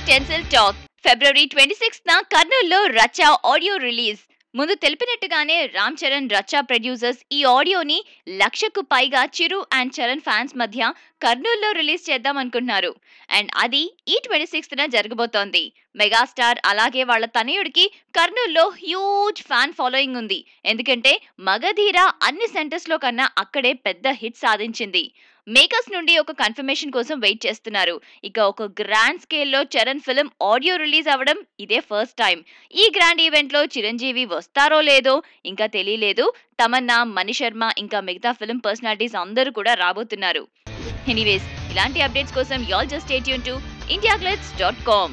Tensile talk. ఫిబ్రవరి 26న కర్నూలులో రచ్చ audio release. ముందు తెలిపినట్టుగానే రామ్ చరణ్ రచ్చ ప్రొడ్యూసర్స్ ఈ ఆడియోని 1,00,000కు పైగా చిరు అండ్ చరణ్ ఫ్యాన్స్ మధ్య కర్నూలులో రిలీజ్ చేద్దాం అనుకుంటున్నారు. అండ్ అది ఈ 26న జరగబోతోంది. మెగాస్టార్ అలాగే వాళ్ళ తనయుడికి కర్నూలులో హ్యూజ్ ఫ్యాన్ ఫాలోయింగ్ ఉంది. ఎందుకంటే మగధీర అన్ని సెంటర్స్ లో కన్నా అక్కడే పెద్ద హిట్ సాధించింది. మేకర్స్ నుండి ఒక కన్ఫర్మేషన్ కోసం వెయిట్ చేస్తున్నారు. ఇక ఒక గ్రాండ్ స్కేల్లో చరణ్ ఫిల్మ్ ఆడియో రిలీజ్ అవ్వడం ఇదే ఫస్ట్ టైం. ఈ గ్రాండ్ ఈవెంట్ లో చిరంజీవి వస్తారో లేదో ఇంకా తెలియలేదు. తమన్నా, మణి శర్మ ఇంకా మిగతా ఫిల్మ్ పర్సనాలిటీస్ అందరూ కూడా రాబోతున్నారు. ఎనీవేస్, ఇలాంటి అప్డేట్స్ కోసం y'all just stay tuned to indiaglitz.com.